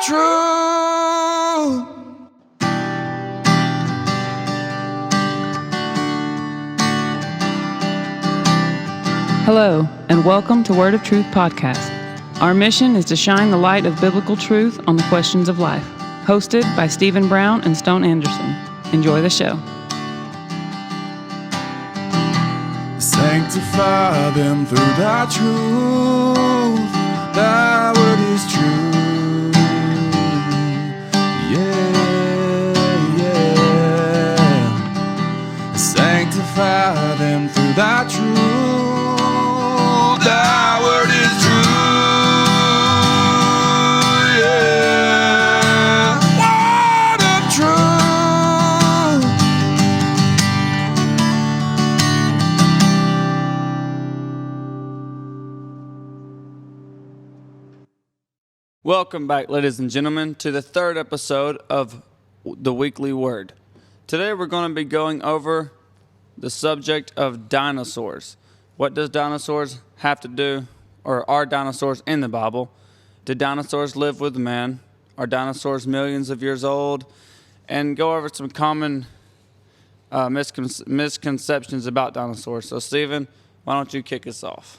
truth. Hello, and welcome to Word of Truth Podcast. Our mission is to shine the light of biblical truth on the questions of life. Hosted by Stephen Brown and Stone Anderson. Enjoy the show. Sanctify them through thy truth. Thy word is true. Yeah. Sanctify them through thy truth. Thy word is true. Yeah. Word of truth. Welcome back, ladies and gentlemen, to the third episode of the Weekly Word. Today we're going to be going over the subject of dinosaurs. What does dinosaurs have to do, or are dinosaurs in the Bible? Did dinosaurs live with man? Are dinosaurs millions of years old? And go over some common misconceptions about dinosaurs. So, Stephen, why don't you kick us off?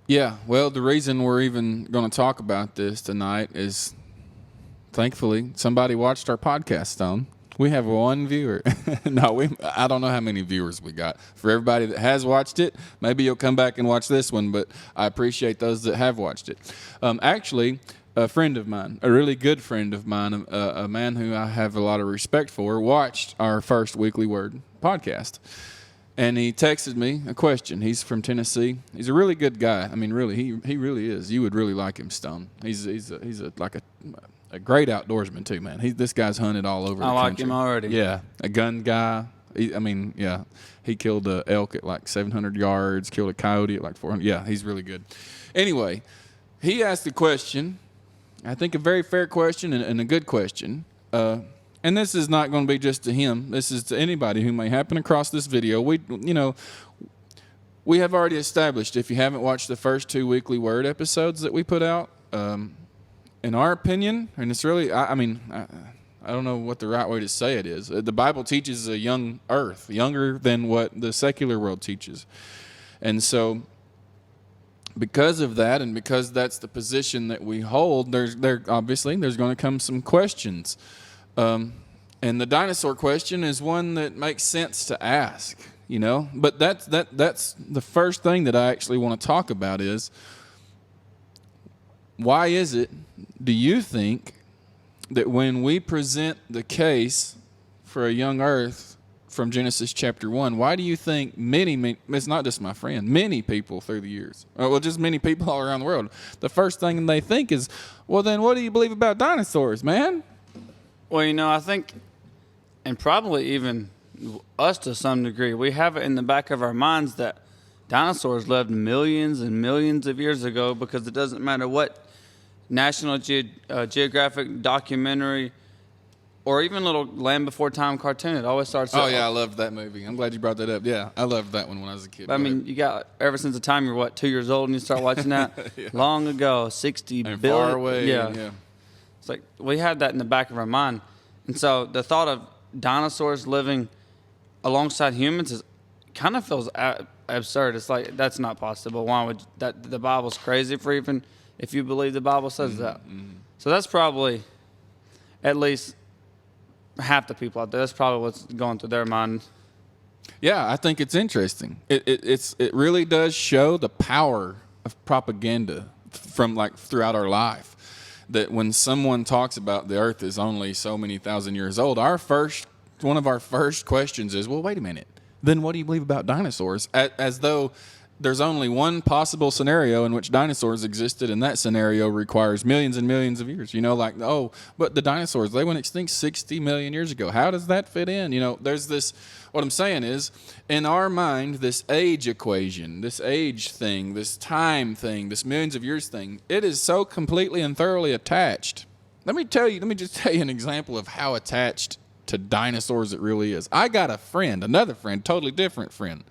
Yeah, well, the reason we're even going to talk about this tonight is, thankfully, somebody watched our podcast, Stone. We have one viewer. I don't know how many viewers we got. For everybody that has watched it, maybe you'll come back and watch this one, but I appreciate those that have watched it. Actually, a friend of mine, a really good friend of mine, a man who I have a lot of respect for, watched our first Weekly Word podcast. And he texted me a question. He's from Tennessee. He's a really good guy. I mean, really, he really is. You would really like him, Stone. He's a great outdoorsman too, man. This guy's hunted all over the country. I like him already. Yeah, a gun guy. He killed an elk at like 700 yards, killed a coyote at like 400. Yeah, he's really good. Anyway, he asked a question. I think a very fair question and a good question. And this is not going to be just to him. This is to anybody who may happen across this video. We have already established, if you haven't watched the first two Weekly Word episodes that we put out, in our opinion, and it's really, I don't know what the right way to say it is. The Bible teaches a young earth, younger than what the secular world teaches. And so, because of that, and because that's the position that we hold, there's going to come some questions. And the dinosaur question is one that makes sense to ask, But that's the first thing that I actually want to talk about is, why is it, do you think, that when we present the case for a young earth from Genesis chapter 1, why do you think it's not just my friend, many people through the years, just many people all around the world, the first thing they think is, well, then what do you believe about dinosaurs, man? Well, I think, and probably even us to some degree, we have it in the back of our minds that dinosaurs lived millions and millions of years ago, because it doesn't matter what National Geographic documentary or even little Land Before Time cartoon, it always starts. Oh, yeah, I loved that movie. I'm glad you brought that up. Yeah, I loved that one when I was a kid. I mean, you got, ever since the time you're, 2 years old and you start watching that? Yeah. Long ago, 60 and billion. far away. Yeah. It's like we had that in the back of our mind. And so the thought of dinosaurs living alongside humans kind of feels absurd. It's like, that's not possible. Why would that? The Bible's crazy for even if you believe the Bible says that. Mm-hmm. So that's probably at least half the people out there. That's probably what's going through their mind. Yeah, I think it's interesting. It really does show the power of propaganda from throughout our life. That when someone talks about the earth is only so many thousand years old, one of our first questions is, well, wait a minute. Then what do you believe about dinosaurs? As though there's only one possible scenario in which dinosaurs existed, and that scenario requires millions and millions of years. But the dinosaurs, they went extinct 60 million years ago. How does that fit in? There's this, what I'm saying is, in our mind, this age equation, this age thing, this time thing, this millions of years thing, it is so completely and thoroughly attached. Let me just tell you an example of how attached to dinosaurs it really is. I got another friend, totally different friend.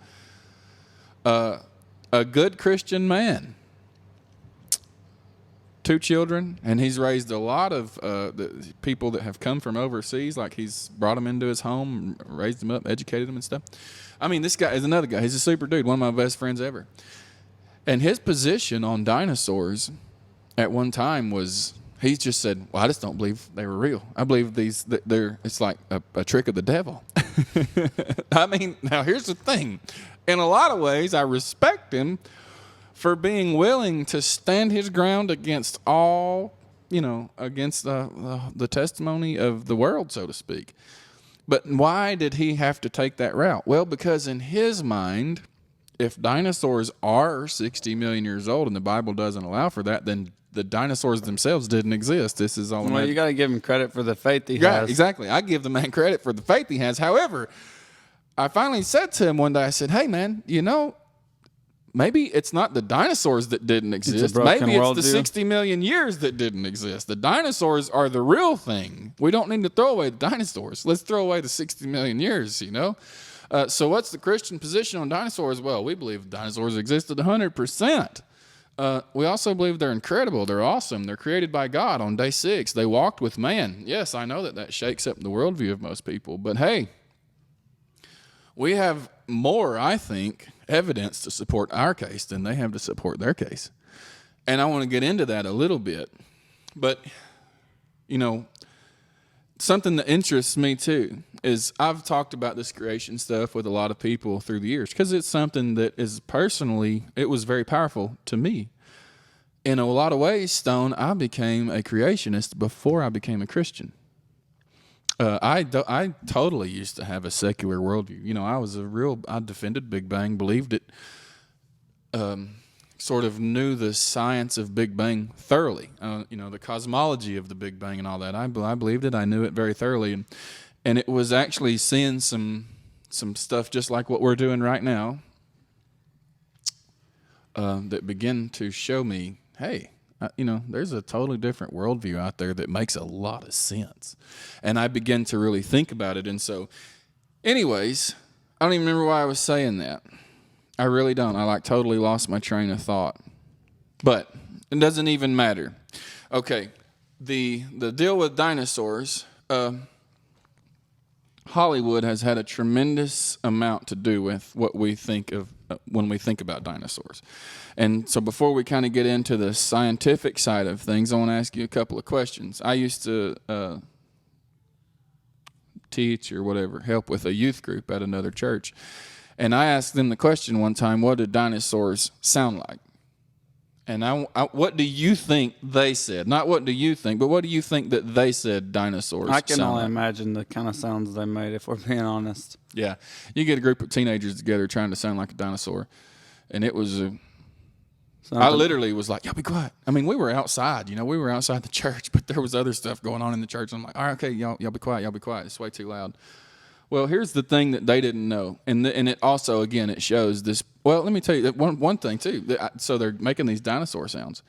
A good Christian man 2 children, and he's raised a lot of the people that have come from overseas. Like, he's brought them into his home, raised them up, educated them and stuff. I mean, this guy is another guy. He's a super dude, one of my best friends ever. And his position on dinosaurs at one time was, he just said, well, I just don't believe they were real. I believe it's like a trick of the devil. I mean, now here's the thing. In a lot of ways, I respect him for being willing to stand his ground against all, against the testimony of the world, so to speak. But why did he have to take that route? Well, because in his mind, if dinosaurs are 60 million years old and the Bible doesn't allow for that, then the dinosaurs themselves didn't exist. This is all. Well, you got to give him credit for the faith he has. Yeah, exactly. I give the man credit for the faith he has. However, I finally said to him one day, I said, hey, man, maybe it's not the dinosaurs that didn't exist. Maybe it's the 60 million years that didn't exist. The dinosaurs are the real thing. We don't need to throw away the dinosaurs. Let's throw away the 60 million years, So what's the Christian position on dinosaurs? Well, we believe dinosaurs existed 100%. We also believe they're incredible. They're awesome. They're created by God on day 6. They walked with man. Yes, I know that shakes up the worldview of most people. But hey, we have more, I think, evidence to support our case than they have to support their case. And I want to get into that a little bit. But, something that interests me too is I've talked about this creation stuff with a lot of people through the years because it's something that is personally, it was very powerful to me. In a lot of ways, Stone, I became a creationist before I became a Christian. I totally used to have a secular worldview. I defended Big Bang, believed it, sort of knew the science of Big Bang thoroughly. The cosmology of the Big Bang and all that. I believed it. I knew it very thoroughly. And it was actually seeing some stuff just like what we're doing right now that began to show me, hey, there's a totally different worldview out there that makes a lot of sense. And I began to really think about it. And so, anyways, I don't even remember why I was saying that. I really don't. I totally lost my train of thought. But it doesn't even matter. Okay, the deal with dinosaurs, Hollywood has had a tremendous amount to do with what we think of when we think about dinosaurs. And so before we kind of get into the scientific side of things, I want to ask you a couple of questions. I used to teach or whatever, help with a youth group at another church. And I asked them the question one time, what did dinosaurs sound like? And what do you think they said? Not what do you think, but what do you think that they said dinosaurs sound like? I can only imagine the kind of sounds they made, if we're being honest. Yeah. You get a group of teenagers together trying to sound like a dinosaur. And it was I literally was like, y'all be quiet. I mean, we were outside, we were outside the church, but there was other stuff going on in the church. I'm like, all right, okay, y'all be quiet. It's way too loud. Well, here's the thing that they didn't know, and it also, again, it shows this. Well, let me tell you that one thing too. So they're making these dinosaur sounds,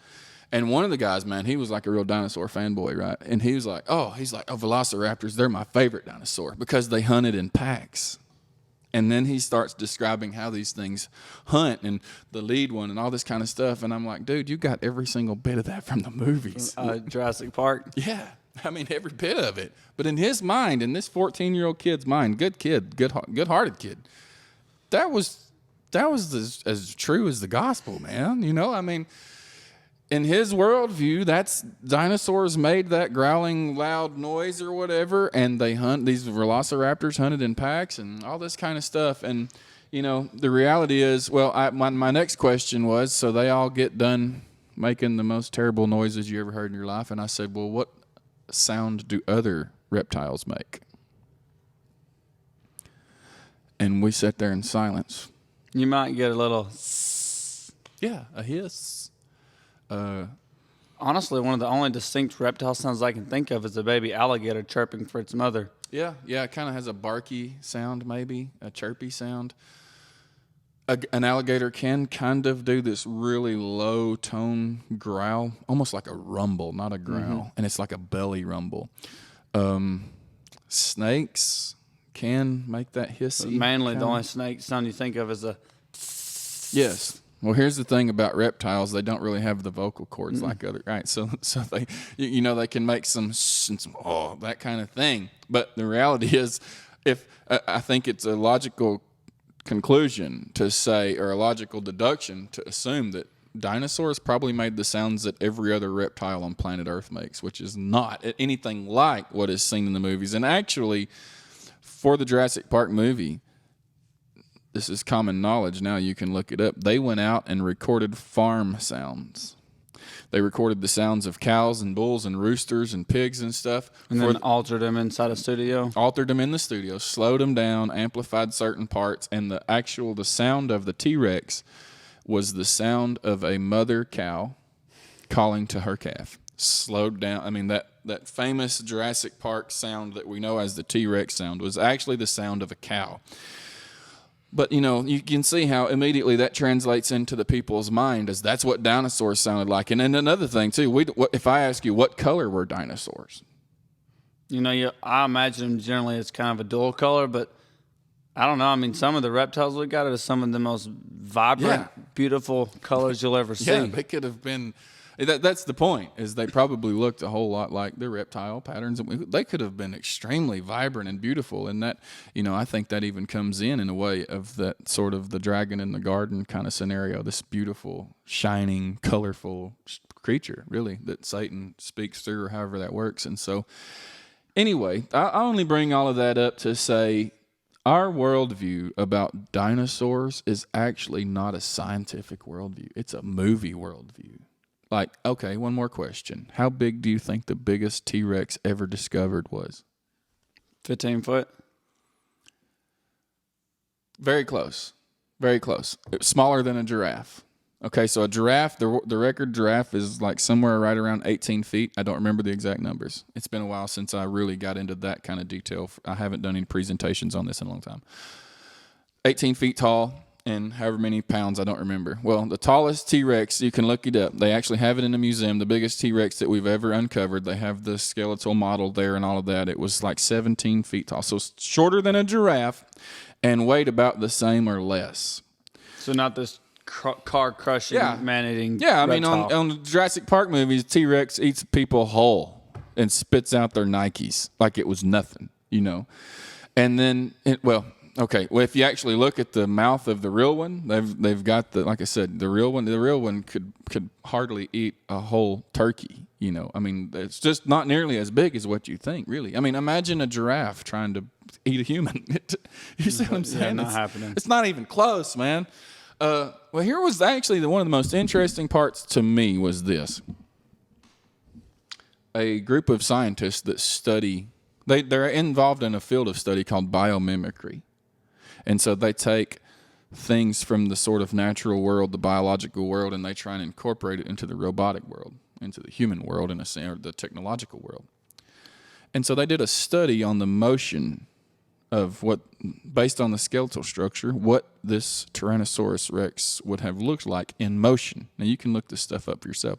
and one of the guys, man, he was like a real dinosaur fanboy, right? And he was like, velociraptors, they're my favorite dinosaur because they hunted in packs. And then he starts describing how these things hunt and the lead one and all this kind of stuff, and I'm like, dude, you got every single bit of that from the movies, Jurassic Park. Yeah. I mean, every bit of it. But in his mind, in this 14-year-old kid's mind, good-hearted kid, that was as true as the gospel, man. I mean, in his worldview, that's dinosaurs made that growling, loud noise or whatever, and these velociraptors hunted in packs and all this kind of stuff. And, the reality is, my next question was, so they all get done making the most terrible noises you ever heard in your life, and I said, well, what sound do other reptiles make? And we sat there in silence. You might get a little... Yeah, a hiss. Honestly, one of the only distinct reptile sounds I can think of is a baby alligator chirping for its mother. Yeah, it kind of has a barky sound, maybe, a chirpy sound. An alligator can kind of do this really low tone growl, almost like a rumble, not a growl, and it's like a belly rumble. Snakes can make that hissy. But mainly, the only snake sound you think of is a... Yes. Well, here's the thing about reptiles: they don't really have the vocal cords like other, right? So they, they can make some that kind of thing. But the reality is, if I think it's a logical conclusion to say, or a logical deduction to assume that dinosaurs probably made the sounds that every other reptile on planet Earth makes, which is not anything like what is seen in the movies. And actually, for the Jurassic Park movie, this is common knowledge now, you can look it up, they went out and recorded farm sounds. They recorded the sounds of cows and bulls and roosters and pigs and stuff. And then altered them inside a studio? Altered them in the studio, slowed them down, amplified certain parts, and the sound of the T-Rex was the sound of a mother cow calling to her calf. Slowed down. I mean, that famous Jurassic Park sound that we know as the T-Rex sound was actually the sound of a cow. But, you can see how immediately that translates into the people's mind as that's what dinosaurs sounded like. And then another thing, too, if I ask you what color were dinosaurs? I imagine them generally as kind of a dual color, but I don't know. I mean, some of the reptiles we got are some of the most vibrant, beautiful colors you'll ever see. Yeah, they could have been. That's the point, is they probably looked a whole lot like the reptile patterns. They could have been extremely vibrant and beautiful. And that, I think that even comes in a way of that sort of the dragon in the garden kind of scenario, this beautiful, shining, colorful creature, really, that Satan speaks through, or however that works. And so, anyway, I only bring all of that up to say our worldview about dinosaurs is actually not a scientific worldview. It's a movie worldview. Like, okay, one more question. How big do you think the biggest T-Rex ever discovered was? 15 foot? Very close. Very close. It's smaller than a giraffe. Okay, so a giraffe, the record giraffe is like somewhere right around 18 feet. I don't remember the exact numbers. It's been a while since I really got into that kind of detail. I haven't done any presentations on this in a long time. 18 feet tall. And however many pounds, I don't remember. Well, the tallest T-Rex, you can look it up. They actually have it in a museum, the biggest T-Rex that we've ever uncovered. They have the skeletal model there and all of that. It was like 17 feet tall. So shorter than a giraffe and weighed about the same or less. So not this car-crushing, man-eating Yeah, I mean, reptile. on the Jurassic Park movies, T-Rex eats people whole and spits out their Nikes like it was nothing, And then, okay. Well, if you actually look at the mouth of the real one, they've got like I said, the real one could hardly eat a whole turkey. I mean, it's just not nearly as big as what you think, really. I mean, imagine a giraffe trying to eat a human. You see what I'm saying? Yeah, not happening. It's not even close, man. Well, here was actually one of the most interesting parts to me was this. A group of scientists that study, they're involved in a field of study called biomimicry. And so they take things from the sort of natural world, the biological world, and they try and incorporate it into the robotic world, into the human world, or the technological world. And so they did a study on the motion of based on the skeletal structure, what this Tyrannosaurus Rex would have looked like in motion. Now, you can look this stuff up yourself.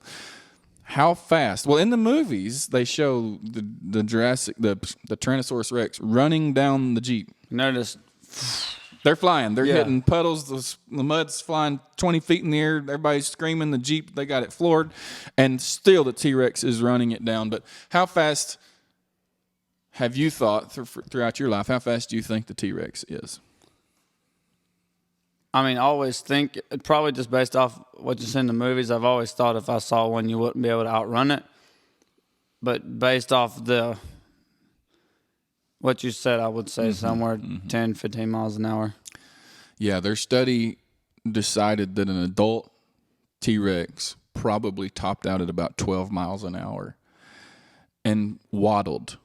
How fast? Well, in the movies, they show the Tyrannosaurus Rex running down the Jeep. Notice. They're flying. They're hitting puddles. The mud's flying 20 feet in the air. Everybody's screaming. The Jeep, they got it floored. And still the T-Rex is running it down. But how fast have you thought throughout your life, how fast do you think the T-Rex is? I mean, I always think, probably just based off what you see in the movies, I've always thought if I saw one, you wouldn't be able to outrun it. But based off what you said, I would say somewhere 10, 15 miles an hour. Yeah, their study decided that an adult T-Rex probably topped out at about 12 miles an hour and waddled.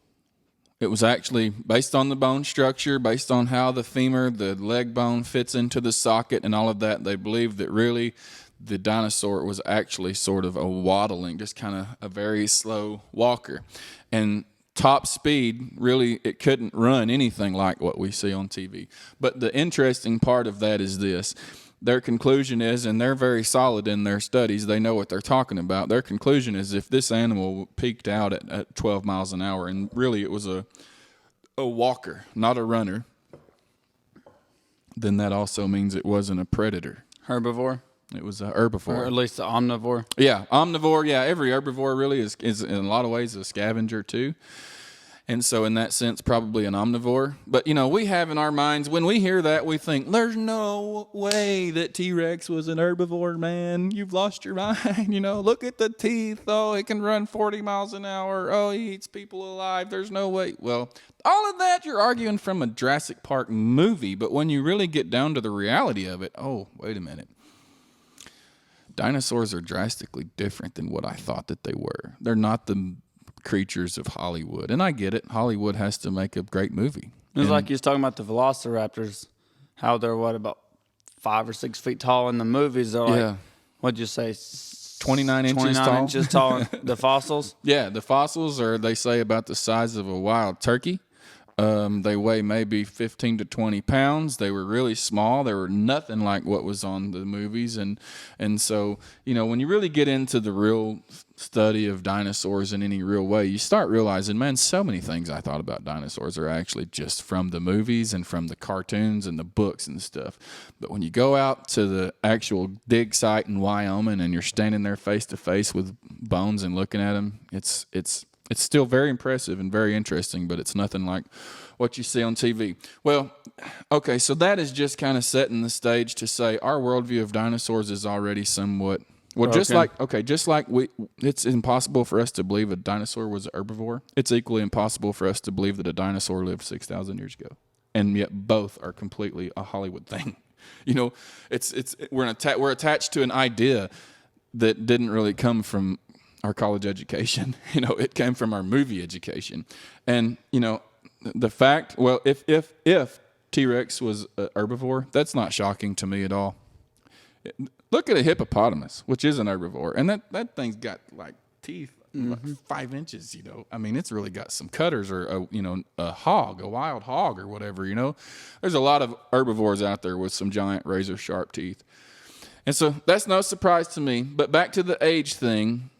It was actually based on the bone structure, based on how the femur, the leg bone fits into the socket and all of that. They believed that really the dinosaur was actually sort of a waddling, just kind of a very slow walker. And top speed, really, it couldn't run anything like what we see on TV. But the interesting part of that is this. Their conclusion is, and they're very solid in their studies, they know what they're talking about. Their conclusion is if this animal peaked out at 12 miles an hour, and really it was a walker, not a runner, then that also means it wasn't a predator. Herbivore? It was a herbivore. Or at least the omnivore. Yeah, omnivore. Yeah, every herbivore really is in a lot of ways a scavenger too. And so in that sense, probably an omnivore. But, we have in our minds, when we hear that, we think, there's no way that T-Rex was an herbivore, man. You've lost your mind. Look at the teeth. Oh, it can run 40 miles an hour. Oh, he eats people alive. There's no way. Well, all of that you're arguing from a Jurassic Park movie. But when you really get down to the reality of it, oh, wait a minute. Dinosaurs are drastically different than what I thought that they were. They're not the creatures of Hollywood. And I get it. Hollywood has to make a great movie. It was like you was talking about the velociraptors, how they're, about 5 or 6 feet tall in the movies. They're like, what'd you say? 29 inches 29 tall. inches tall. The fossils? Yeah, the fossils are, they say, about the size of a wild turkey. They weigh maybe 15 to 20 pounds. They were really small. They were nothing like what was on the movies. And so, when you really get into the real study of dinosaurs in any real way, you start realizing, man, so many things I thought about dinosaurs are actually just from the movies and from the cartoons and the books and stuff. But when you go out to the actual dig site in Wyoming and you're standing there face to face with bones and looking at them, it's still very impressive and very interesting, but it's nothing like what you see on TV. Well, okay, so that is just kind of setting the stage to say our worldview of dinosaurs is already somewhat, just like it's impossible for us to believe a dinosaur was an herbivore. It's equally impossible for us to believe that a dinosaur lived 6,000 years ago. And yet both are completely a Hollywood thing. We're attached to an idea that didn't really come from our college education. It came from our movie education. And, the fact, well, if T-Rex was a herbivore, that's not shocking to me at all. Look at a hippopotamus, which is an herbivore, and that thing's got like teeth, like 5 inches, I mean, it's really got some cutters, or a hog, a wild hog or whatever, There's a lot of herbivores out there with some giant razor sharp teeth. And so that's no surprise to me. But back to the age thing,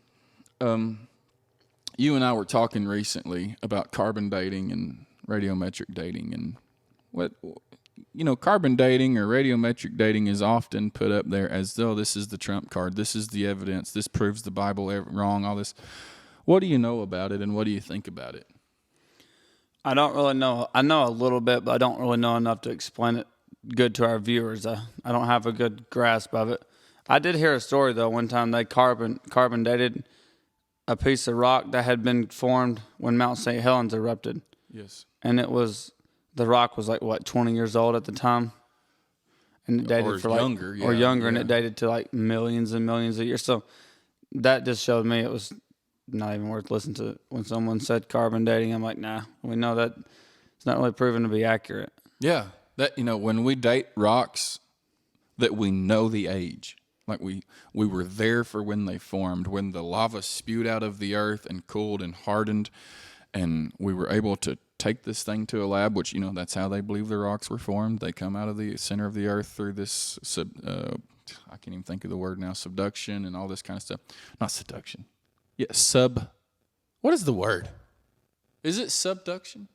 you and I were talking recently about carbon dating and radiometric dating, and what carbon dating or radiometric dating is often put up there as though this is the trump card, this is the evidence, this proves the Bible wrong, all this. What do you know about it, and what do you think about it? I don't really know. I know a little bit, but I don't really know enough to explain it good to our viewers. I don't have a good grasp of it. I did hear a story, though, one time they carbon dated a piece of rock that had been formed when Mount St. Helens erupted. Yes. And the rock was like, 20 years old at the time? And it dated or younger, and it dated to like millions and millions of years. So that just showed me it was not even worth listening to. When someone said carbon dating, I'm like, nah, we know that it's not really proven to be accurate. Yeah. That, when we date rocks that we know the age, like we were there for when they formed, when the lava spewed out of the earth and cooled and hardened, and we were able to take this thing to a lab, which, that's how they believe the rocks were formed. They come out of the center of the earth through this, I can't even think of the word now, subduction and all this kind of stuff. Not seduction. Yeah, what is the word? Is it subduction?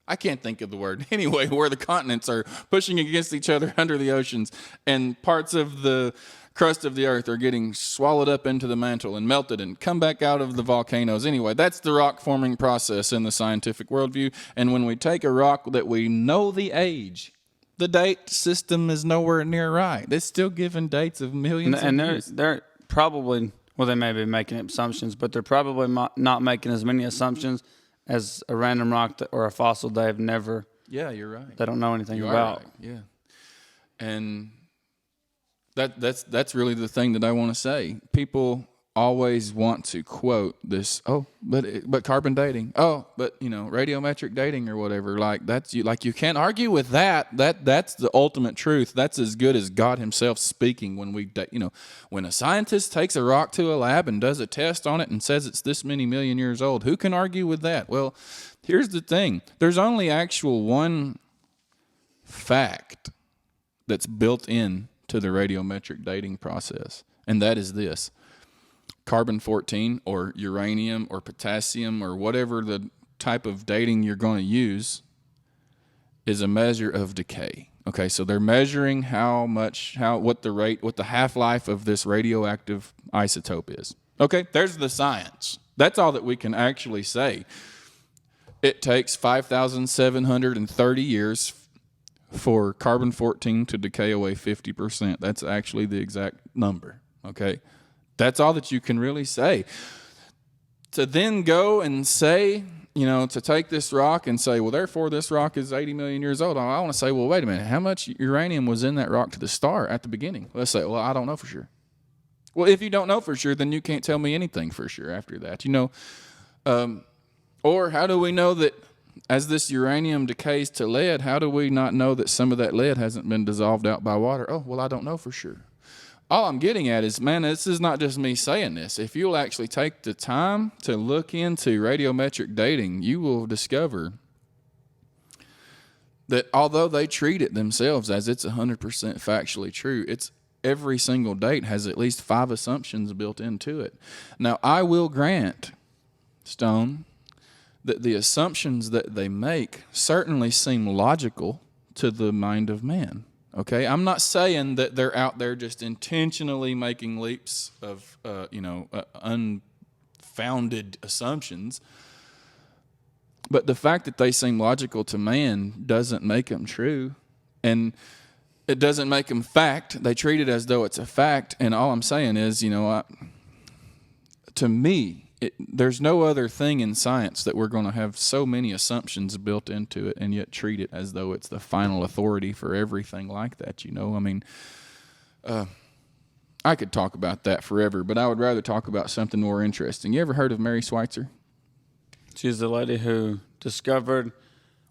I can't think of the word. Anyway, where the continents are pushing against each other under the oceans, and parts of the crust of the earth are getting swallowed up into the mantle and melted and come back out of the volcanoes. Anyway, that's the rock forming process in the scientific worldview. And when we take a rock that we know the age, the date system is nowhere near right. It's still giving dates of millions of years. And they're probably, they may be making assumptions, but they're probably not making as many assumptions as a random rock or a fossil they've never. Yeah, you're right. They don't know anything about. Right. Yeah, and that's really the thing that I want to say. People always want to quote this. Oh, but carbon dating. Oh, but radiometric dating or whatever. Like you can't argue with that. That's the ultimate truth. That's as good as God Himself speaking. When when a scientist takes a rock to a lab and does a test on it and says it's this many million years old, who can argue with that? Well, here's the thing. There's only one fact that's built in to the radiometric dating process, and that is this: carbon-14 or uranium or potassium or whatever the type of dating you're going to use is a measure of decay. Okay, so they're measuring what the half-life of this radioactive isotope is. Okay, there's the science. That's all that we can actually say. It takes 5,730 years for carbon-14 to decay away 50%. That's actually the exact number, okay? That's all that you can really say. To then go and say, to take this rock and say, well, therefore this rock is 80 million years old. I want to say, well, wait a minute. How much uranium was in that rock to the start at the beginning? Let's say, well, I don't know for sure. Well, if you don't know for sure, then you can't tell me anything for sure after that. Or how do we know that as this uranium decays to lead, how do we not know that some of that lead hasn't been dissolved out by water? Oh, well, I don't know for sure. All I'm getting at is, man, this is not just me saying this. If you'll actually take the time to look into radiometric dating, you will discover that although they treat it themselves as it's 100% factually true, it's every single date has at least 5 assumptions built into it. Now, I will grant, Stone, that the assumptions that they make certainly seem logical to the mind of man. Okay, I'm not saying that they're out there just intentionally making leaps of, unfounded assumptions. But the fact that they seem logical to man doesn't make them true. And it doesn't make them fact. They treat it as though it's a fact. And all I'm saying is, to me, there's no other thing in science that we're going to have so many assumptions built into it and yet treat it as though it's the final authority for everything like that. I could talk about that forever, but I would rather talk about something more interesting. You ever heard of Mary Schweitzer? She's the lady who discovered,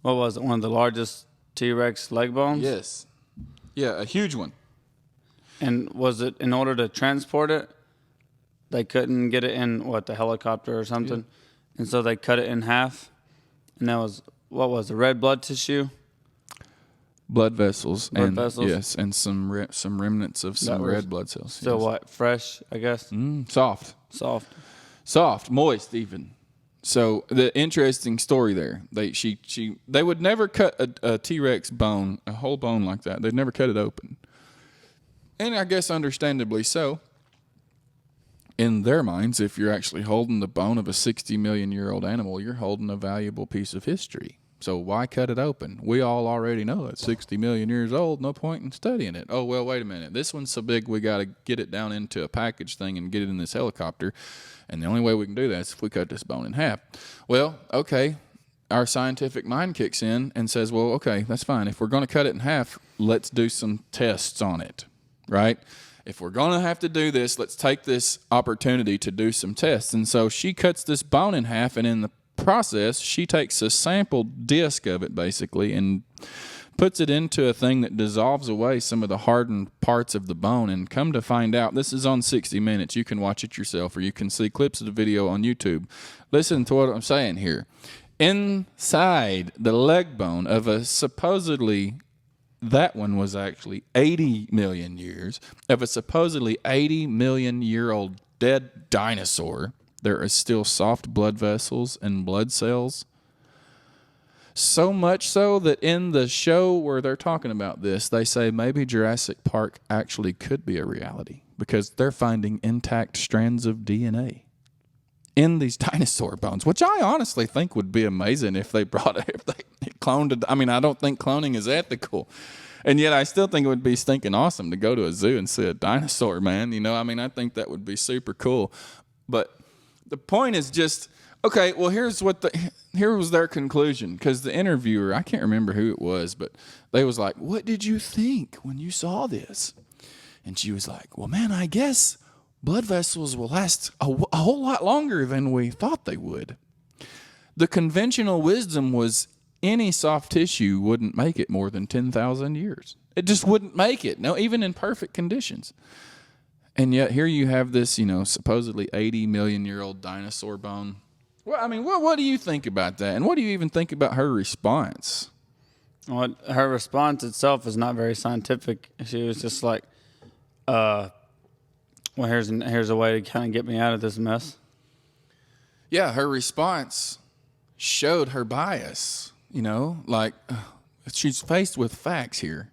one of the largest T-Rex leg bones? Yes. Yeah, a huge one. And was it in order to transport it? They couldn't get it in, the helicopter or something? Yeah. And so they cut it in half. And that was the red blood tissue? Blood vessels. Vessels? Yes, and some remnants of some red blood cells. Still yes. what? Fresh, I guess? Soft. Soft, moist even. So the interesting story there, they would never cut a T-Rex bone, a whole bone like that. They'd never cut it open. And I guess understandably so. In their minds, if you're actually holding the bone of a 60 million year old animal, you're holding a valuable piece of history. So why cut it open? We all already know it's 60 million years old. No point in studying it. Oh, well, wait a minute. This one's so big we got to get it down into a package thing and get it in this helicopter. And the only way we can do that is if we cut this bone in half. Well, okay. Our scientific mind kicks in and says, well, okay, that's fine. If we're going to cut it in half, let's do some tests on it, right? If we're going to have to do this, let's take this opportunity to do some tests. And so she cuts this bone in half, and in the process, she takes a sample disc of it, basically, and puts it into a thing that dissolves away some of the hardened parts of the bone. And come to find out, this is on 60 Minutes. You can watch it yourself, or you can see clips of the video on YouTube. Listen to what I'm saying here. Inside the leg bone of a supposedly... that one was actually 80 million years of a supposedly 80 million year old dead dinosaur. There is still soft blood vessels and blood cells. So much so that in the show where they're talking about this, they say maybe Jurassic Park actually could be a reality because they're finding intact strands of DNA in these dinosaur bones, which I honestly think would be amazing if they cloned it. I mean, I don't think cloning is ethical. And yet I still think it would be stinking awesome to go to a zoo and see a dinosaur, man. I think that would be super cool. But the point is just, okay, well, here was their conclusion. Because the interviewer, I can't remember who it was, but they was like, what did you think when you saw this? And she was like, well, man, I guess blood vessels will last a whole lot longer than we thought they would. The conventional wisdom was any soft tissue wouldn't make it more than 10,000 years. It just wouldn't make it, no, even in perfect conditions. And yet here you have this, supposedly 80 million year old dinosaur bone. Well, I mean, what do you think about that? And what do you even think about her response? Well, her response itself is not very scientific. She was just like, well, here's a way to kind of get me out of this mess. Yeah, her response showed her bias, she's faced with facts here.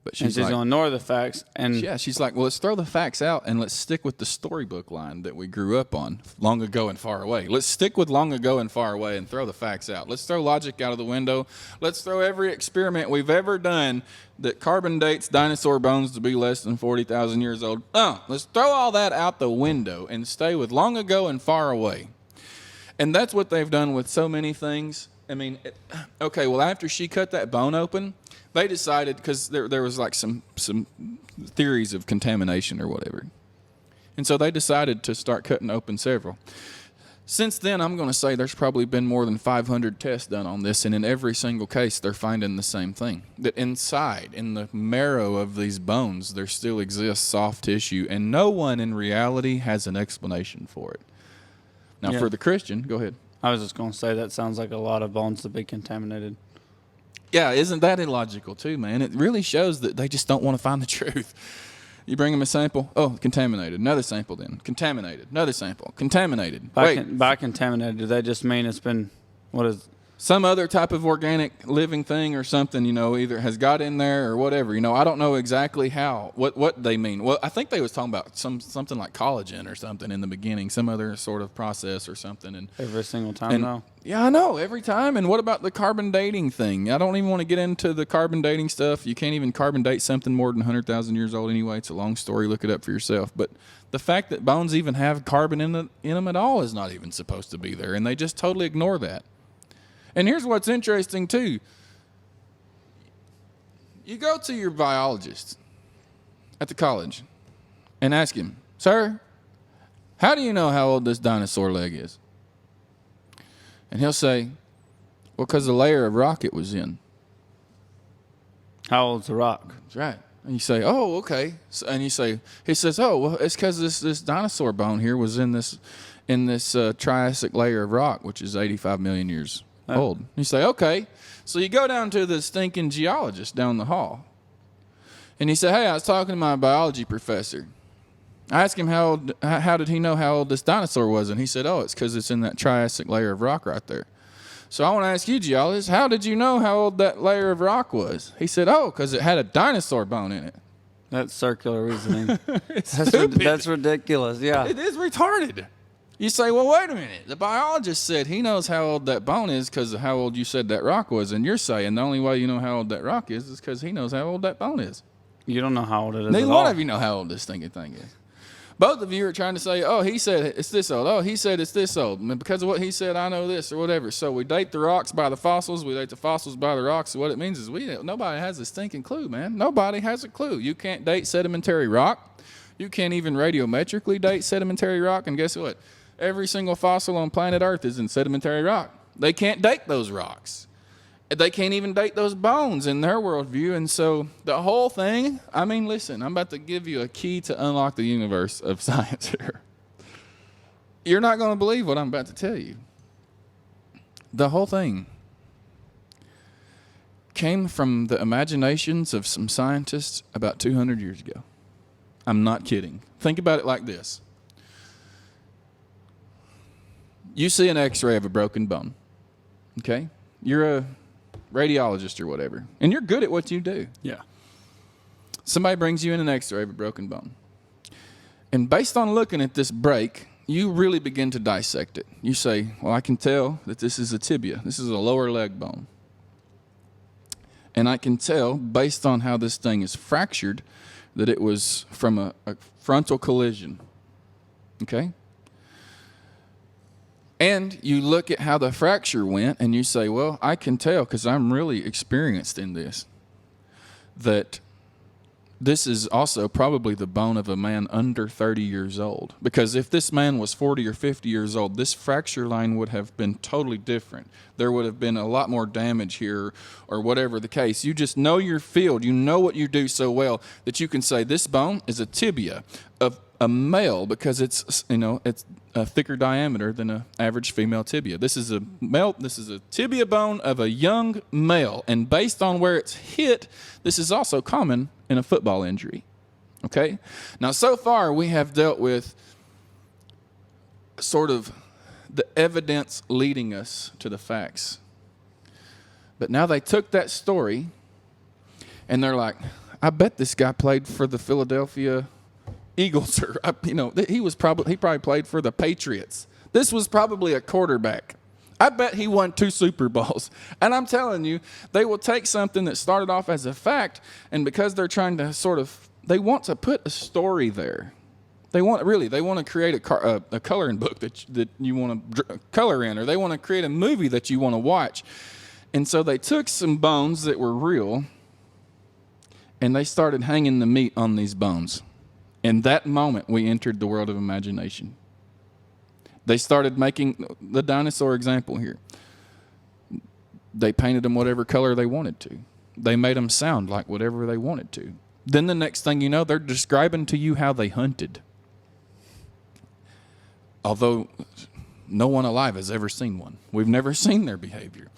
But And she's going to ignore the facts. And yeah, she's like, well, let's throw the facts out and let's stick with the storybook line that we grew up on, long ago and far away. Let's stick with long ago and far away and throw the facts out. Let's throw logic out of the window. Let's throw every experiment we've ever done that carbon dates dinosaur bones to be less than 40,000 years old. Let's throw all that out the window and stay with long ago and far away. And that's what they've done with so many things. I mean, okay, well, after she cut that bone open, they decided, because there was like some theories of contamination or whatever. And so they decided to start cutting open several. Since then, I'm going to say there's probably been more than 500 tests done on this, and in every single case, they're finding the same thing. That inside, in the marrow of these bones, there still exists soft tissue, and no one in reality has an explanation for it. Now, for the Christian, go ahead. I was just going to say that sounds like a lot of bones to be contaminated. Yeah, isn't that illogical too, man? It really shows that they just don't want to find the truth. You bring them a sample, contaminated. Another sample then. Contaminated. Another sample. Contaminated. By contaminated, do they just mean it's been, what is some other type of organic living thing or something, either has got in there or whatever. I don't know exactly how, what they mean. Well, I think they was talking about something like collagen or something in the beginning, some other sort of process or something. And every single time now? Yeah, I know, every time. And what about the carbon dating thing? I don't even want to get into the carbon dating stuff. You can't even carbon date something more than 100,000 years old anyway. It's a long story. Look it up for yourself. But the fact that bones even have carbon in them at all is not even supposed to be there. And they just totally ignore that. And here's what's interesting, too. You go to your biologist at the college and ask him, sir, how do you know how old this dinosaur leg is? And he'll say, well, because the layer of rock it was in. How old's the rock? That's right. And you say, oh, okay. And you say, he says, oh, well, it's because this dinosaur bone here was in this Triassic layer of rock, which is 85 million years old. You say, okay. So you go down to the stinking geologist down the hall. And you say, hey, I was talking to my biology professor. I asked him how did he know how old this dinosaur was? And he said, oh, it's because it's in that Triassic layer of rock right there. So I want to ask you, geologist, how did you know how old that layer of rock was? He said, oh, because it had a dinosaur bone in it. That's circular reasoning. Stupid. That's ridiculous, yeah. It is retarded. You say, well, wait a minute. The biologist said he knows how old that bone is because of how old you said that rock was. And you're saying the only way you know how old that rock is because he knows how old that bone is. You don't know how old it is Neither at one all. of you know how old this stinking thing is. Both of you are trying to say, oh, he said it's this old. Oh, he said it's this old. And because of what he said, I know this or whatever. So we date the rocks by the fossils. We date the fossils by the rocks. So what it means is nobody has a stinking clue, man. Nobody has a clue. You can't date sedimentary rock. You can't even radiometrically date sedimentary rock. And guess what? Every single fossil on planet Earth is in sedimentary rock. They can't date those rocks. They can't even date those bones in their worldview. And so the whole thing, I mean, listen, I'm about to give you a key to unlock the universe of science here. You're not going to believe what I'm about to tell you. The whole thing came from the imaginations of some scientists about 200 years ago. I'm not kidding. Think about it like this. You see an x-ray of a broken bone, okay? You're a radiologist or whatever, and you're good at what you do. Yeah. Somebody brings you in an x-ray of a broken bone. And based on looking at this break, you really begin to dissect it. You say, well, I can tell that this is a tibia. This is a lower leg bone. And I can tell, based on how this thing is fractured, that it was from a frontal collision, okay? And you look at how the fracture went, and you say, well, I can tell, because I'm really experienced in this, that this is also probably the bone of a man under 30 years old. Because if this man was 40 or 50 years old, this fracture line would have been totally different. There would have been a lot more damage here, or whatever the case. You just know your field. You know what you do so well that you can say this bone is a tibia of a male, because it's a thicker diameter than an average female tibia. This is a tibia bone of a young male, and based on where it's hit, this is also common in a football injury. Okay? Now, so far we have dealt with sort of the evidence leading us to the facts. But now they took that story and they're like, I bet this guy played for the Philadelphia Eagles, or he probably played for the Patriots. This was probably a quarterback. I bet he won 2 Super Bowls. And I'm telling you, they will take something that started off as a fact, and because they're trying to they want to put a story there. They want to create a coloring book that you want to color in, or they want to create a movie that you want to watch. And so they took some bones that were real, and they started hanging the meat on these bones. In that moment, we entered the world of imagination. They started making the dinosaur example here. They painted them whatever color they wanted to. They made them sound like whatever they wanted to. Then the next thing you know, they're describing to you how they hunted. Although no one alive has ever seen one. We've never seen their behavior.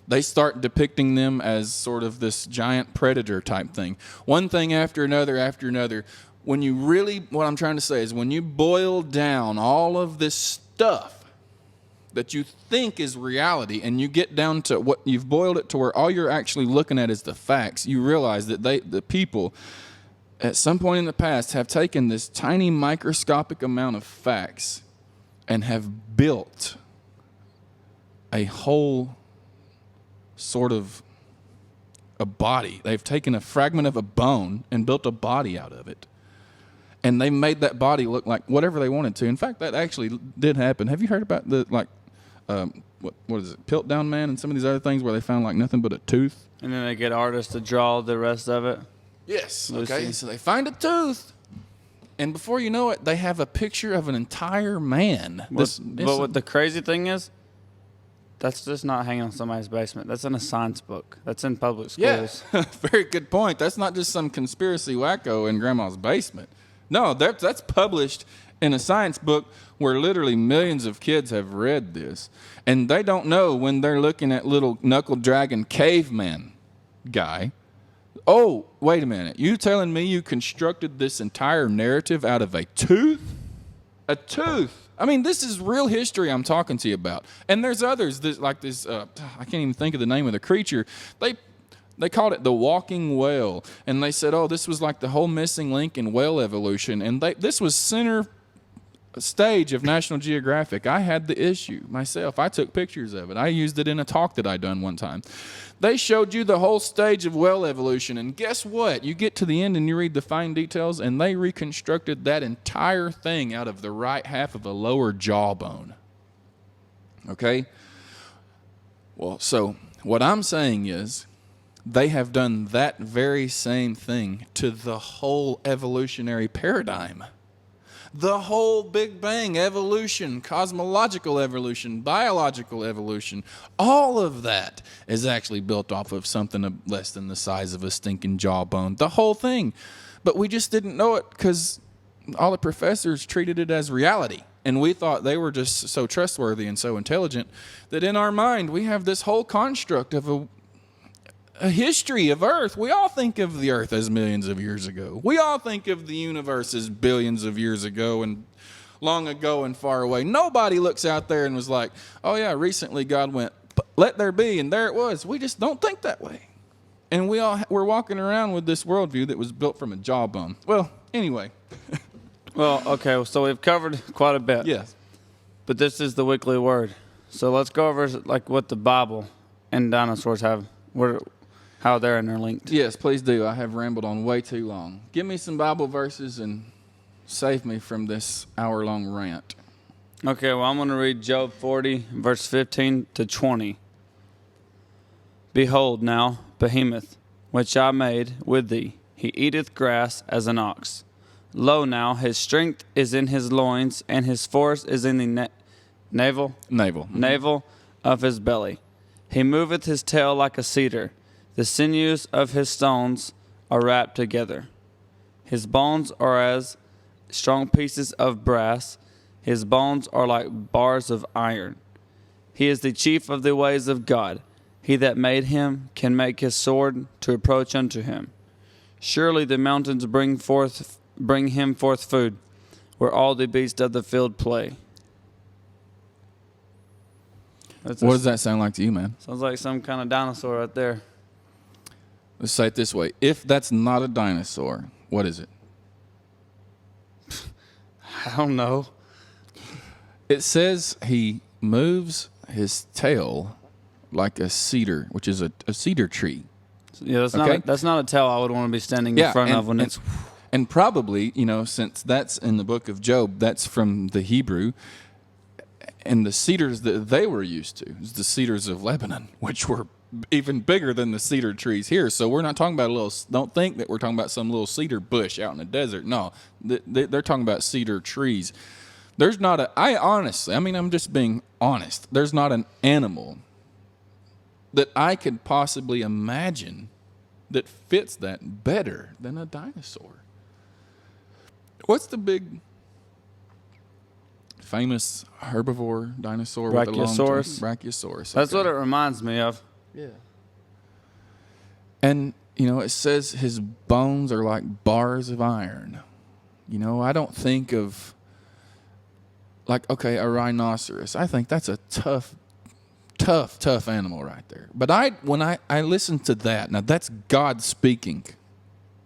They start depicting them as sort of this giant predator type thing. One thing after another after another. What I'm trying to say is when you boil down all of this stuff that you think is reality and you get down to what you've boiled it to where all you're actually looking at is the facts, you realize that the people at some point in the past have taken this tiny microscopic amount of facts and have built a whole sort of a body. They've taken a fragment of a bone and built a body out of it. And they made that body look like whatever they wanted to. In fact, that actually did happen. Have you heard about the what is it, Piltdown Man and some of these other things where they found like nothing but a tooth? And then they get artists to draw the rest of it. Yes. Lucy. Okay. So they find a tooth, and before you know it, they have a picture of an entire man. But what the crazy thing is, that's just not hanging on somebody's basement. That's in a science book. That's in public schools. Yeah. Very good point. That's not just some conspiracy wacko in grandma's basement. No, that's published in a science book where literally millions of kids have read this. And they don't know when they're looking at little knuckle-dragging caveman guy. Oh, wait a minute. You telling me you constructed this entire narrative out of a tooth? A tooth. I mean, this is real history I'm talking to you about. And there's others, I can't even think of the name of the creature. They called it the walking whale, and they said, oh, this was like the whole missing link in whale evolution, and this was center stage of National Geographic. I had the issue myself. I took pictures of it. I used it in a talk that I done one time. They showed you the whole stage of whale evolution, and guess what? You get to the end and you read the fine details, and they reconstructed that entire thing out of the right half of a lower jawbone. Okay? Well, so what I'm saying is, they have done that very same thing to the whole evolutionary paradigm. The whole Big Bang evolution, cosmological evolution, biological evolution, all of that is actually built off of something less than the size of a stinking jawbone. The whole thing. But we just didn't know it because all the professors treated it as reality. And we thought they were just so trustworthy and so intelligent that in our mind we have this whole construct of a history of Earth. We all think of the Earth as millions of years ago. We all think of the universe as billions of years ago and long ago and far away. Nobody looks out there and was like, oh yeah, recently God went, let there be, and there it was. We just don't think that way. And we're walking around with this worldview that was built from a jawbone. Well, anyway. Well, okay, so we've covered quite a bit. Yes. But this is the weekly word. So let's go over like what the Bible and dinosaurs have, how they're interlinked. Yes, please do. I have rambled on way too long. Give me some Bible verses and save me from this hour-long rant. Okay, well, I'm going to read Job 40, verse 15 to 20. Behold now, Behemoth, which I made with thee, he eateth grass as an ox. Lo now, his strength is in his loins, and his force is in the navel of his belly. He moveth his tail like a cedar. The sinews of his stones are wrapped together. His bones are as strong pieces of brass. His bones are like bars of iron. He is the chief of the ways of God. He that made him can make his sword to approach unto him. Surely the mountains bring him forth food, where all the beasts of the field play. What does that sound like to you, man? Sounds like some kind of dinosaur right there. let's say it this way. If that's not a dinosaur, what is it? I don't know. It says he moves his tail like a cedar, which is a cedar tree. Yeah, Okay. that's not a tail I would want to be standing in front of when it's. And probably, since that's in the book of Job, that's from the Hebrew, and the cedars that they were used to is the cedars of Lebanon, which were even bigger than the cedar trees here. So we're not talking about don't think that we're talking about some little cedar bush out in the desert. No, they're talking about cedar trees. There's not I'm just being honest. There's not an animal that I could possibly imagine that fits that better than a dinosaur. What's the big famous herbivore dinosaur with the long Brachiosaurus. Brachiosaurus. That's what it reminds me of. Yeah. And, it says his bones are like bars of iron. I don't think of, a rhinoceros. I think that's a tough animal right there. But when I listen to that, now that's God speaking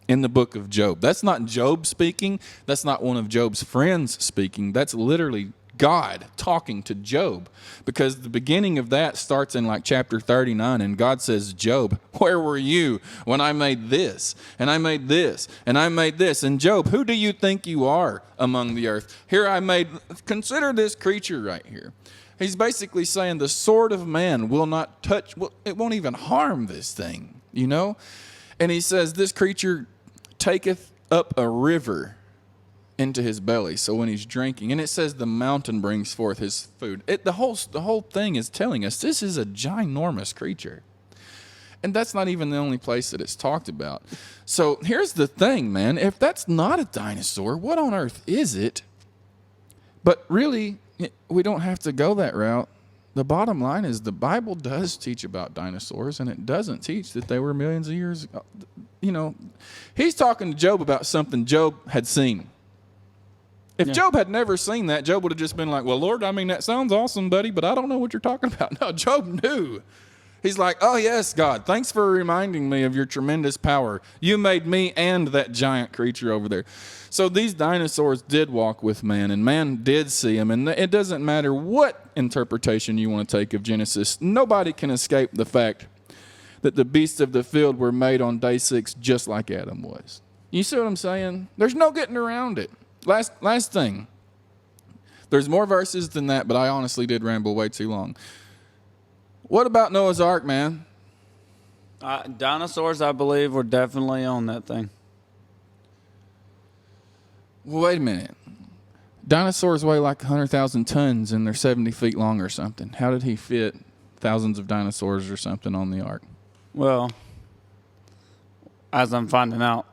in the book of Job. That's not Job speaking. That's not one of Job's friends speaking. That's literally God talking to Job, because the beginning of that starts in chapter 39, and God says, Job, where were you when I made this, and I made this, and I made this? And Job, who do you think you are among the earth? Here consider this creature right here. He's basically saying the sword of man will not touch, it won't even harm this thing, And he says, this creature taketh up a river into his belly. So when he's drinking, and it says the mountain brings forth his food. The whole thing is telling us this is a ginormous creature. And that's not even the only place that it's talked about. So here's the thing, man. If that's not a dinosaur, what on earth is it? But really, we don't have to go that route. The bottom line is the Bible does teach about dinosaurs, and it doesn't teach that they were millions of years ago. He's talking to Job about something Job had seen. If Job had never seen that, Job would have just been like, well, Lord, that sounds awesome, buddy, but I don't know what you're talking about. No, Job knew. He's like, oh, yes, God, thanks for reminding me of your tremendous power. You made me and that giant creature over there. So these dinosaurs did walk with man, and man did see them. And it doesn't matter what interpretation you want to take of Genesis. Nobody can escape the fact that the beasts of the field were made on day 6 just like Adam was. You see what I'm saying? There's no getting around it. Last thing. There's more verses than that, but I honestly did ramble way too long. What about Noah's Ark, man? Dinosaurs, I believe, were definitely on that thing. Well, wait a minute. Dinosaurs weigh like 100,000 tons and they're 70 feet long or something. How did he fit thousands of dinosaurs or something on the ark? Well, as I'm finding out,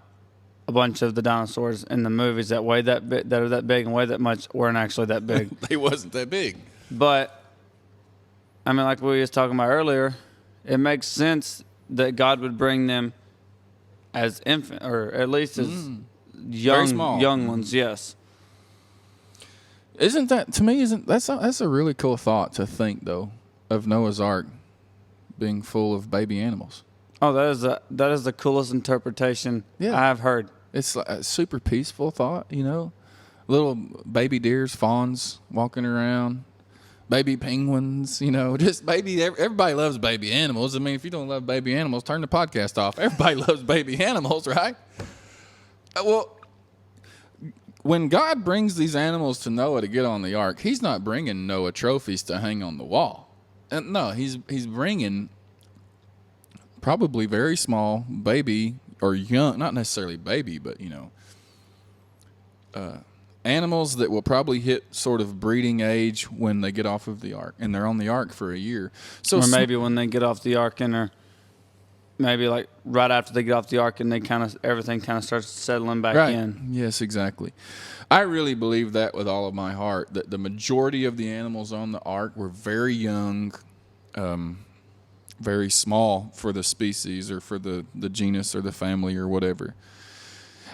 a bunch of the dinosaurs in the movies that weigh that are that big and weigh that much weren't actually that big. They wasn't that big. But like we was talking about earlier, it makes sense that God would bring them as infant, or at least as young ones. Yes. Isn't that, to me? That's a really cool thought to think, though, of Noah's Ark being full of baby animals. Oh, that is the coolest interpretation I've heard. It's like a super peaceful thought, Little baby deers, fawns walking around, baby penguins, just baby. Everybody loves baby animals. If you don't love baby animals, turn the podcast off. Everybody loves baby animals, right? Well, when God brings these animals to Noah to get on the ark, he's not bringing Noah trophies to hang on the wall. And no, he's bringing probably very small baby or young, not necessarily baby, but animals that will probably hit sort of breeding age when they get off of the ark, and they're on the ark for a year. So or maybe when they get off the ark and maybe right after they get off the ark and everything starts settling back in. Yes, exactly. I really believe that with all of my heart, that the majority of the animals on the ark were very young, very small for the species or for the genus or the family or whatever.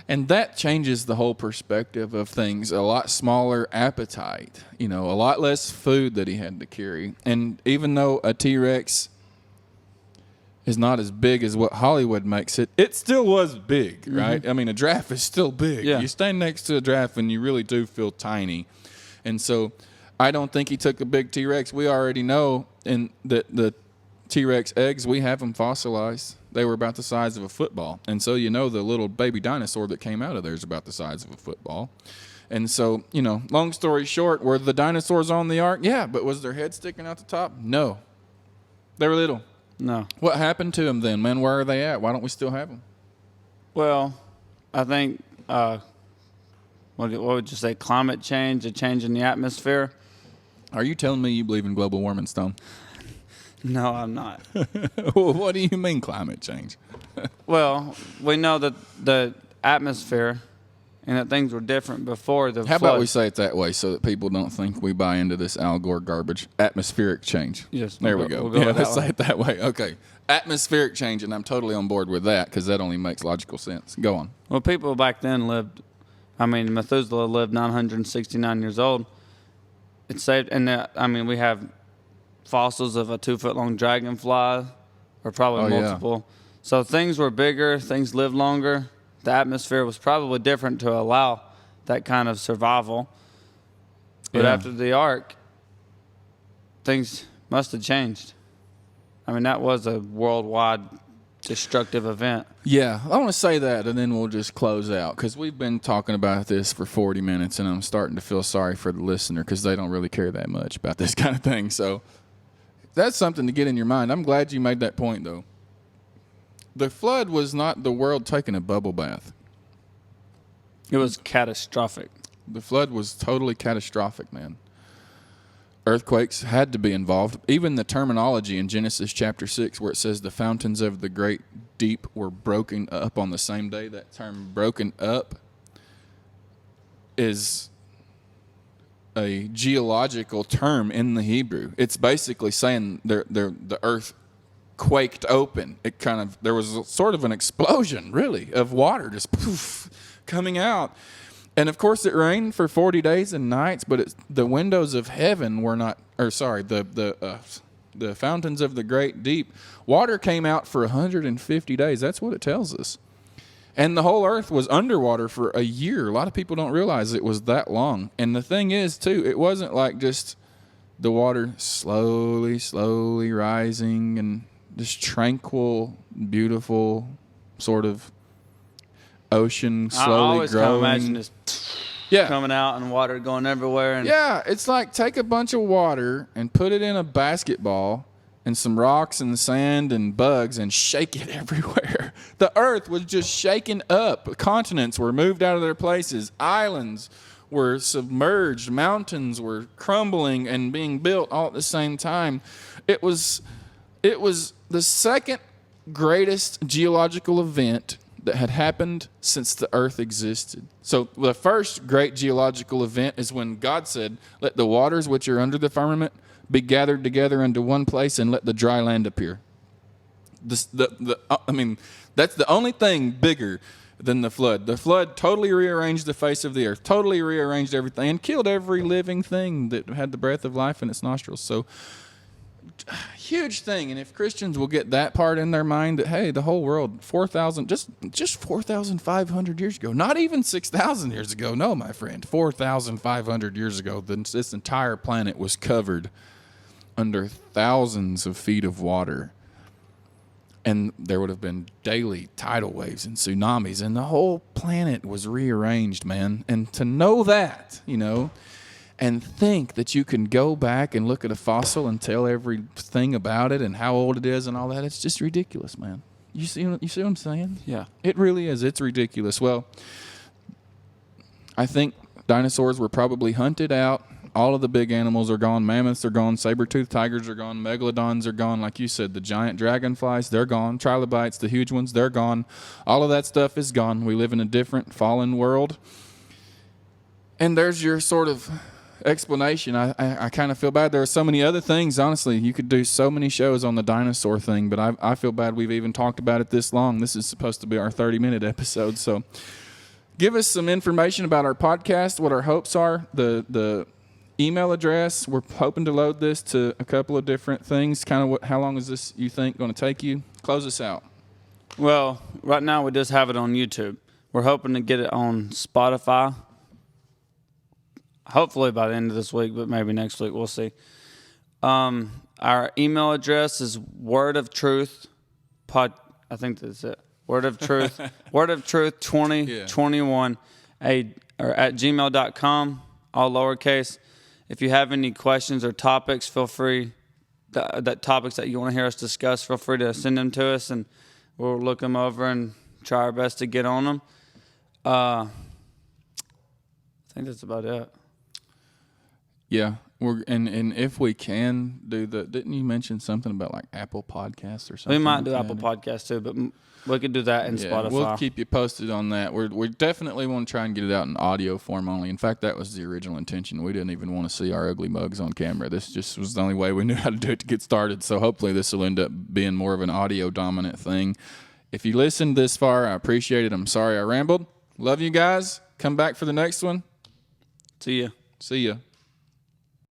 And that changes the whole perspective of things. A lot smaller appetite, a lot less food that he had to carry. And even though a T-Rex is not as big as what Hollywood makes it, it still was big, right? I mean, a giraffe is still big. Yeah. You stand next to a giraffe and you really do feel tiny. And so I don't think he took a big T-Rex. We already know that the T-Rex eggs, we have them fossilized. They were about the size of a football. And so the little baby dinosaur that came out of there is about the size of a football. And so, long story short, were the dinosaurs on the ark? Yeah, but was their head sticking out the top? No. They were little. No. What happened to them then, man? Where are they at? Why don't we still have them? Well, I think, what would you say, climate change, a change in the atmosphere? Are you telling me you believe in global warming, Stone? No, I'm not. Well, what do you mean climate change? Well, we know that the atmosphere and that things were different before the How flood. about we say it that way so that people don't think we buy into this Al Gore garbage? Atmospheric change. Yes. There we go. We'll go with Let's that say it that way. Okay. Atmospheric change, and I'm totally on board with that because that only makes logical sense. Go on. Well, people back then Methuselah lived 969 years old. It's safe, and we have fossils of a 2-foot-long dragonfly, or probably multiple. Yeah. So things were bigger, things lived longer. The atmosphere was probably different to allow that kind of survival. But after the ark, things must have changed. That was a worldwide destructive event. Yeah, I want to say that, and then we'll just close out because we've been talking about this for 40 minutes, and I'm starting to feel sorry for the listener because they don't really care that much about this kind of thing. So that's something to get in your mind. I'm glad you made that point, though. The flood was not the world taking a bubble bath. It was catastrophic. The flood was totally catastrophic, man. Earthquakes had to be involved. Even the terminology in Genesis chapter 6 where it says the fountains of the great deep were broken up on the same day. That term broken up is a geological term in the Hebrew. It's basically saying the earth quaked open. There was sort of an explosion, really, of water just poof, coming out. And of course, it rained for 40 days and nights, but the windows of heaven were not, the fountains of the great deep. Water came out for 150 days. That's what it tells us. And the whole earth was underwater for a year. A lot of people don't realize it was that long. And the thing is, too, it wasn't like just the water slowly rising and this tranquil, beautiful sort of ocean slowly I always growing. kind of imagine this coming out and water going everywhere. And yeah, it's like take a bunch of water and put it in a basketball and some rocks and sand and bugs and shake it everywhere. The earth was just shaken up. Continents were moved out of their places. Islands were submerged. Mountains were crumbling and being built all at the same time. It was the second greatest geological event that had happened since the earth existed. So the first great geological event is when God said, let the waters which are under the firmament be gathered together into one place and let the dry land appear. That's the only thing bigger than the flood. The flood totally rearranged the face of the earth, totally rearranged everything, and killed every living thing that had the breath of life in its nostrils. So huge thing. And if Christians will get that part in their mind that, hey, the whole world, 4,000, just 4,500 years ago, not even 6,000 years ago. No, my friend, 4,500 years ago, this entire planet was covered under thousands of feet of water. And there would have been daily tidal waves and tsunamis, and the whole planet was rearranged, man. And to know that, and think that you can go back and look at a fossil and tell everything about it and how old it is and all that, it's just ridiculous, man. You see what I'm saying? Yeah. It really is. It's ridiculous. Well, I think dinosaurs were probably hunted out. All of the big animals are gone. Mammoths are gone. Saber-toothed tigers are gone. Megalodons are gone. Like you said, the giant dragonflies, they're gone. Trilobites, the huge ones, they're gone. All of that stuff is gone. We live in a different fallen world. And there's your sort of explanation. I kind of feel bad. There are so many other things. Honestly, you could do so many shows on the dinosaur thing, but I feel bad we've even talked about it this long. This is supposed to be our 30-minute episode. So give us some information about our podcast, what our hopes are. The email address. We're hoping to load this to a couple of different things. Kind of how long is this, you think, going to take you? Close us out. Well, right now we just have it on YouTube. We're hoping to get it on Spotify. Hopefully by the end of this week, but maybe next week. We'll see. Our email address is wordoftruth I think that's it. Wordoftruth2021 or at gmail.com, all lowercase. If you have any questions or topics, feel free, that topics that you want to hear us discuss, feel free to send them to us, and we'll look them over and try our best to get on them. I think that's about it. Yeah, and if we can do didn't you mention something about like Apple Podcasts or something? We might do Apple Podcasts too, but we could do that in Spotify. We'll keep you posted on that. We definitely want to try and get it out in audio form only. In fact, that was the original intention. We didn't even want to see our ugly mugs on camera. This just was the only way we knew how to do it to get started. So hopefully this will end up being more of an audio dominant thing. If you listened this far, I appreciate it. I'm sorry I rambled. Love you guys. Come back for the next one. See ya. See ya.